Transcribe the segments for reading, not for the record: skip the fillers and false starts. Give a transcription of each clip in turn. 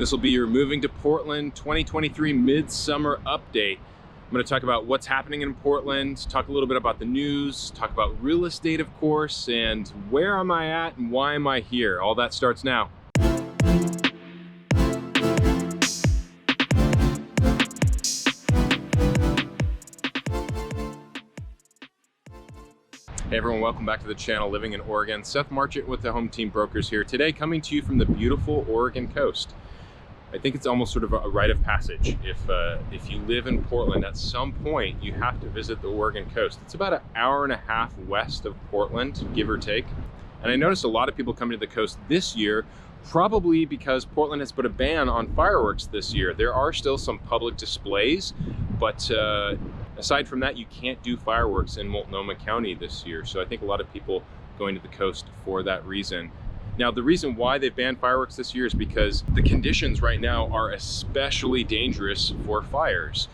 This will be your Moving to Portland 2023 Midsummer Update. I'm going to talk about what's happening in Portland, talk a little bit about the news, talk about real estate, of course, and where am I at and why am I here? All that starts now. Hey everyone, welcome back to the channel, Living in Oregon. Seth Marchant with the Home Team Brokers here today, coming to you from the beautiful Oregon coast. I think it's almost sort of a rite of passage. If you live in Portland, at some point you have to visit the Oregon coast. It's about an hour and a half west of Portland, give or take. And I noticed a lot of people coming to the coast this year, probably because Portland has put a ban on fireworks this year. There are still some public displays, but aside from that, you can't do fireworks in Multnomah County this year. So I think a lot of people going to the coast for that reason. Now, the reason why they banned fireworks this year is because the conditions right now are especially dangerous for fires.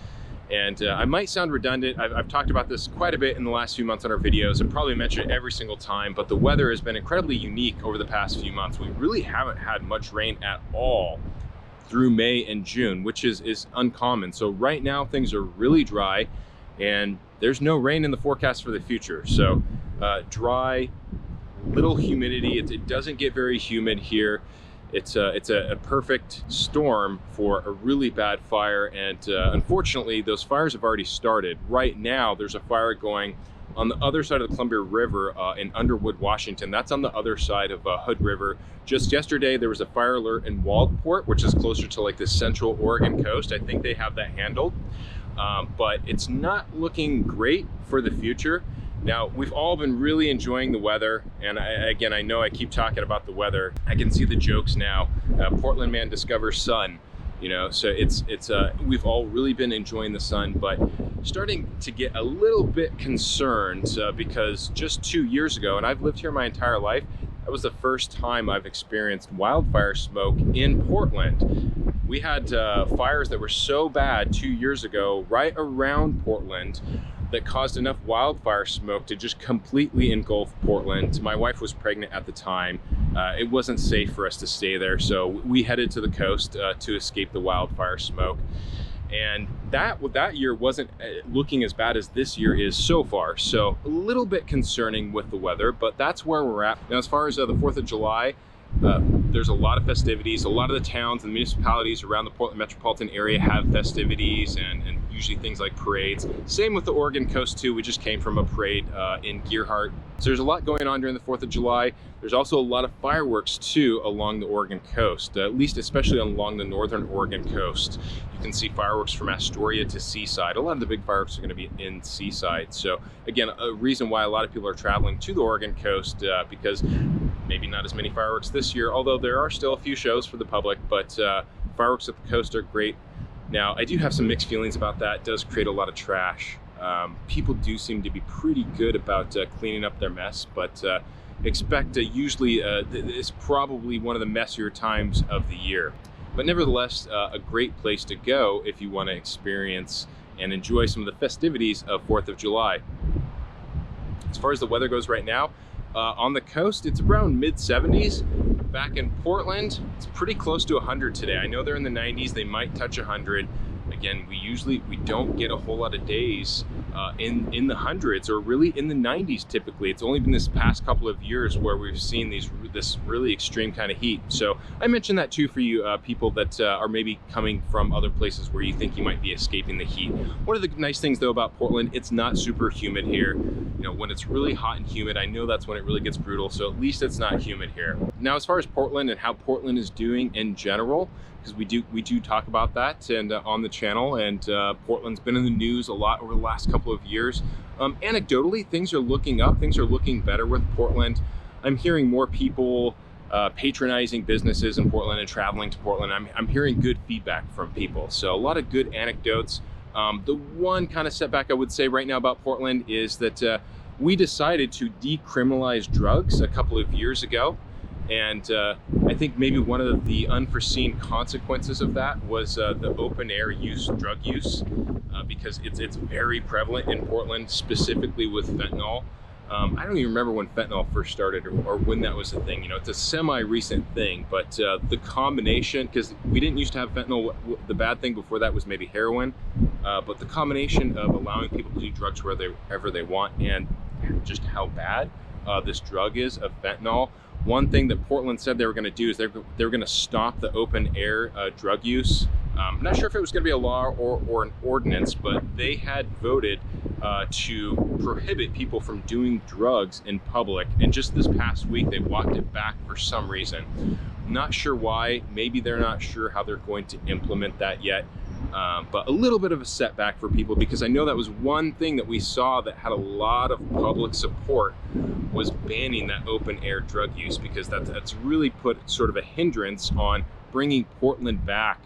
And I might sound redundant. I've talked about this quite a bit in the last few months on our videos and probably mention it every single time, but the weather has been incredibly unique over the past few months. We really haven't had much rain at all through May and June, which is uncommon. So right now things are really dry and there's no rain in the forecast for the future. So dry, little humidity. It doesn't get very humid here. It's a perfect storm for a really bad fire, and unfortunately those fires have already started. Right now there's a fire going on the other side of the Columbia River in Underwood, Washington. That's on the other side of Hood River. Just yesterday there was a fire alert in Waldport, which is closer to like the central Oregon coast. I think they have that handled, but it's not looking great for the future. Now, we've all been really enjoying the weather, and again, I know I keep talking about the weather. I can see the jokes now. Portland man discovers sun, you know, so we've all really been enjoying the sun, but starting to get a little bit concerned because just 2 years ago, and I've lived here my entire life, that was the first time I've experienced wildfire smoke in Portland. We had fires that were so bad 2 years ago right around Portland that caused enough wildfire smoke to just completely engulf Portland. My wife was pregnant at the time. It wasn't safe for us to stay there, so we headed to the coast to escape the wildfire smoke. And that year wasn't looking as bad as this year is so far. So a little bit concerning with the weather, but that's where we're at. Now, as far as the 4th of July, there's a lot of festivities. A lot of the towns and municipalities around the Portland metropolitan area have festivities and usually things like parades. Same with the Oregon coast too. We just came from a parade in Gearhart. So there's a lot going on during the 4th of July. There's also a lot of fireworks too along the Oregon coast, at least especially along the northern Oregon coast. You can see fireworks from Astoria to Seaside. A lot of the big fireworks are going to be in Seaside. So again, a reason why a lot of people are traveling to the Oregon coast because maybe not as many fireworks this year, although there are still a few shows for the public, but fireworks at the coast are great. Now, I do have some mixed feelings about that. It does create a lot of trash. People do seem to be pretty good about cleaning up their mess, but expect usually it's probably one of the messier times of the year. But nevertheless, a great place to go if you want to experience and enjoy some of the festivities of 4th of July. As far as the weather goes right now, on the coast, it's around mid-70s. Back in Portland, it's pretty close to 100 today. I know they're in the 90s, they might touch 100. Again, we don't get a whole lot of days in the hundreds or really in the 90s typically. It's only been this past couple of years where we've seen this really extreme kind of heat. So I mentioned that too for you people that are maybe coming from other places where you think you might be escaping the heat. One of the nice things though about Portland, it's not super humid here. You know, when it's really hot and humid, I know that's when it really gets brutal, so at least it's not humid here. Now, as far as Portland and how Portland is doing in general, because we do talk about that and on the channel, and Portland's been in the news a lot over the last couple of years. Anecdotally, things are looking up, things are looking better with Portland. I'm hearing more people patronizing businesses in Portland and traveling to Portland. I'm hearing good feedback from people, so a lot of good anecdotes. The one kind of setback I would say right now about Portland is that we decided to decriminalize drugs a couple of years ago. And I think maybe one of the unforeseen consequences of that was the open air drug use, because it's very prevalent in Portland, specifically with fentanyl. I don't even remember when fentanyl first started or when that was a thing. You know, it's a semi-recent thing, but the combination, because we didn't used to have fentanyl, the bad thing before that was maybe heroin, but the combination of allowing people to do drugs wherever they want and just how bad this drug is of fentanyl. One thing that Portland said they were going to do is they were going to stop the open air drug use. I'm not sure if it was going to be a law or an ordinance, but they had voted to prohibit people from doing drugs in public. And just this past week, they walked it back for some reason. Not sure why. Maybe they're not sure how they're going to implement that yet. But a little bit of a setback for people, because I know that was one thing that we saw that had a lot of public support, was banning that open air drug use, because that's really put sort of a hindrance on bringing Portland back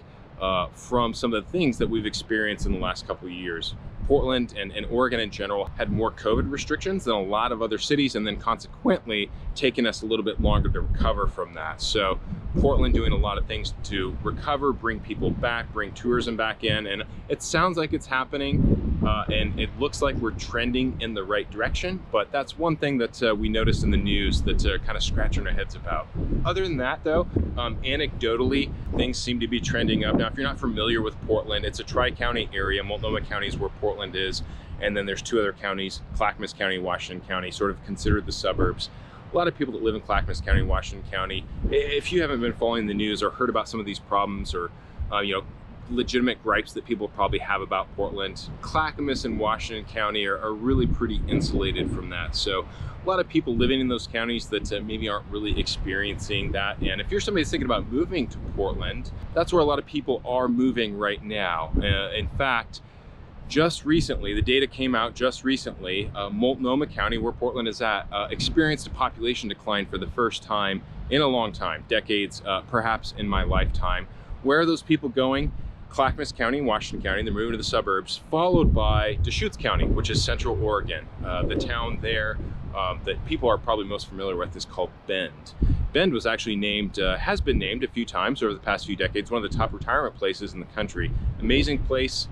from some of the things that we've experienced in the last couple of years. Portland and Oregon in general had more COVID restrictions than a lot of other cities, and then consequently taking us a little bit longer to recover from that. So Portland doing a lot of things to recover, bring people back, bring tourism back in, and it sounds like it's happening, and it looks like we're trending in the right direction. But that's one thing that we noticed in the news that kind of scratching our heads about. Other than that, though, anecdotally, things seem to be trending up. Now, if you're not familiar with Portland, it's a tri-county area. Multnomah County is where Portland is, and then there's two other counties, Clackamas County, Washington County, sort of considered the suburbs. A lot of people that live in Clackamas County, Washington County, if you haven't been following the news or heard about some of these problems or legitimate gripes that people probably have about Portland, Clackamas and Washington County are really pretty insulated from that. So a lot of people living in those counties that maybe aren't really experiencing that. And if you're somebody that's thinking about moving to Portland, that's where a lot of people are moving right now. In fact, just recently, the data came out just recently, Multnomah County, where Portland is at, experienced a population decline for the first time in a long time, decades, perhaps in my lifetime. Where are those people going? Clackamas County, Washington County, they're moving to the suburbs, followed by Deschutes County, which is Central Oregon. The town there that people are probably most familiar with is called Bend. Bend was actually named, has been named a few times over the past few decades, one of the top retirement places in the country. Amazing place.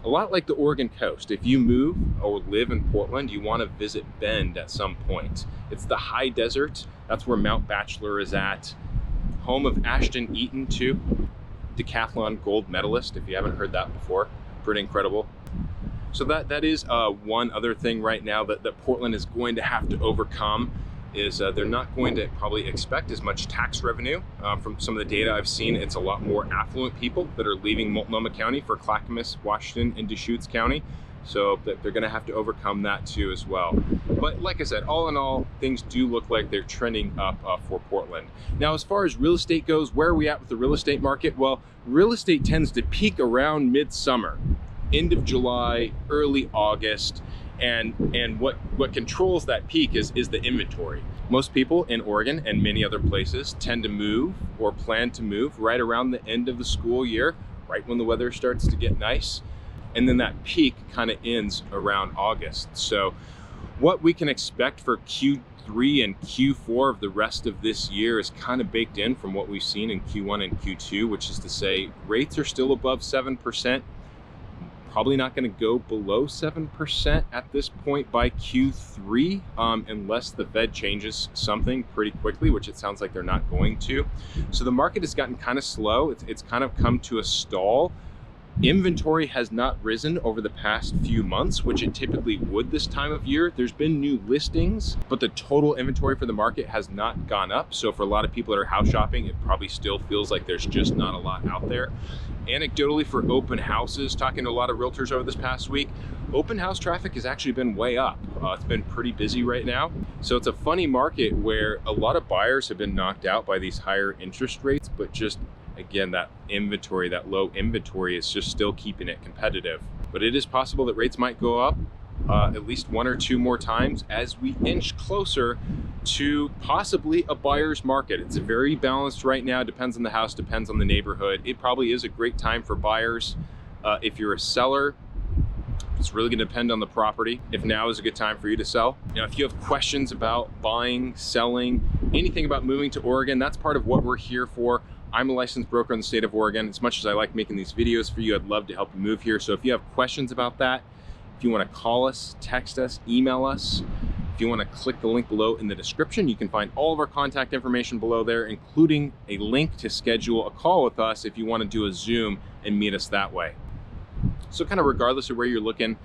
A lot like the Oregon coast. If you move or live in Portland, you want to visit Bend at some point. It's the high desert. That's where Mount Bachelor is at. Home of Ashton Eaton, too. Decathlon gold medalist, if you haven't heard that before. Pretty incredible. So that is one other thing right now that Portland is going to have to overcome, is they're not going to probably expect as much tax revenue. From some of the data I've seen, it's a lot more affluent people that are leaving Multnomah County for Clackamas, Washington, and Deschutes County. So they're going to have to overcome that too as well. But like I said, all in all, things do look like they're trending up for Portland. Now, as far as real estate goes, where are we at with the real estate market? Well, real estate tends to peak around midsummer, end of July, early August. And what controls that peak is the inventory. Most people in Oregon and many other places tend to move or plan to move right around the end of the school year, right when the weather starts to get nice. And then that peak kind of ends around August. So what we can expect for Q3 and Q4 of the rest of this year is kind of baked in from what we've seen in Q1 and Q2, which is to say rates are still above 7%. Probably not going to go below 7% at this point by Q3, unless the Fed changes something pretty quickly, which it sounds like they're not going to. So the market has gotten kind of slow. It's kind of come to a stall. Inventory has not risen over the past few months, which it typically would this time of year. There's been new listings, but the total inventory for the market has not gone up. So for a lot of people that are house shopping, it probably still feels like there's just not a lot out there. Anecdotally, for open houses, talking to a lot of realtors over this past week, open house traffic has actually been way up. It's been pretty busy right now. So it's a funny market where a lot of buyers have been knocked out by these higher interest rates, but just again, that inventory, that low inventory is just still keeping it competitive. But it is possible that rates might go up at least one or two more times as we inch closer to possibly a buyer's market. It's very balanced right now. Depends on the house, depends on the neighborhood. It probably is a great time for buyers. If you're a seller, it's really going to depend on the property. If now is a good time for you to sell. Now, if you have questions about buying, selling, anything about moving to Oregon, that's part of what we're here for. I'm a licensed broker in the state of Oregon. As much as I like making these videos for you, I'd love to help you move here. So if you have questions about that, if you want to call us, text us, email us, If you want to click the link below in the description, you can find all of our contact information below there, including a link to schedule a call with us if you want to do a Zoom and meet us that way. So kind of regardless of where you're looking,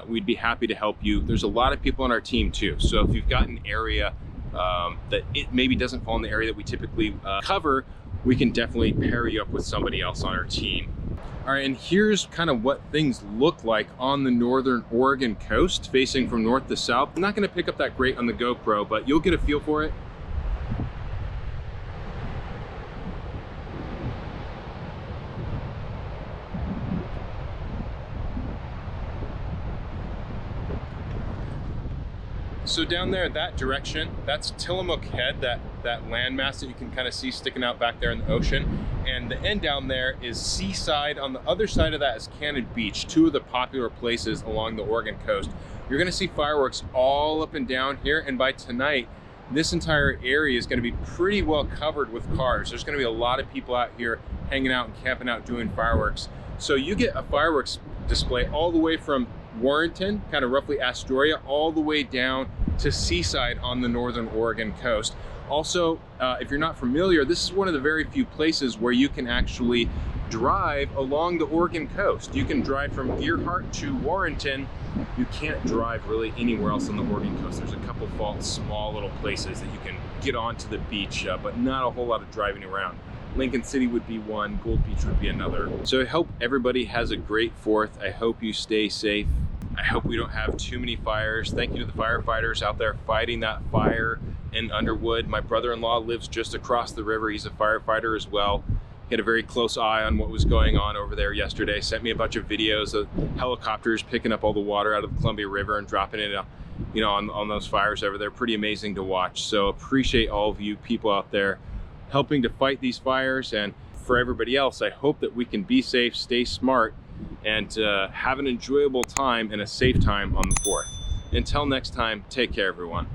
we'd be happy to help you. There's a lot of people on our team too. So if you've got an area that it maybe doesn't fall in the area that we typically cover, we can definitely pair you up with somebody else on our team. All right, and here's kind of what things look like on the northern Oregon coast, facing from north to south. I'm not gonna pick up that great on the GoPro, but you'll get a feel for it. So down there, that direction, that's Tillamook Head, that landmass that you can kind of see sticking out back there in the ocean. And the end down there is Seaside. On the other side of that is Cannon Beach, two of the popular places along the Oregon coast. You're gonna see fireworks all up and down here. And by tonight, this entire area is gonna be pretty well covered with cars. There's gonna be a lot of people out here hanging out and camping out doing fireworks. So you get a fireworks display all the way from Warrenton, kind of roughly Astoria, all the way down to Seaside on the northern Oregon coast. Also, if you're not familiar, this is one of the very few places where you can actually drive along the Oregon coast. You can drive from Earhart to Warrenton. You can't drive really anywhere else on the Oregon coast. There's a couple small little places that you can get onto the beach, but not a whole lot of driving around. Lincoln City would be one, Gold Beach would be another. So I hope everybody has a great 4th. I hope you stay safe. I hope we don't have too many fires. Thank you to the firefighters out there fighting that fire in Underwood. My brother-in-law lives just across the river. He's a firefighter as well. He had a very close eye on what was going on over there yesterday. Sent me a bunch of videos of helicopters picking up all the water out of the Columbia River and dropping it, on those fires over there. Pretty amazing to watch. So appreciate all of you people out there helping to fight these fires. And for everybody else, I hope that we can be safe, stay smart, and have an enjoyable time and a safe time on the 4th. Until next time, take care, everyone.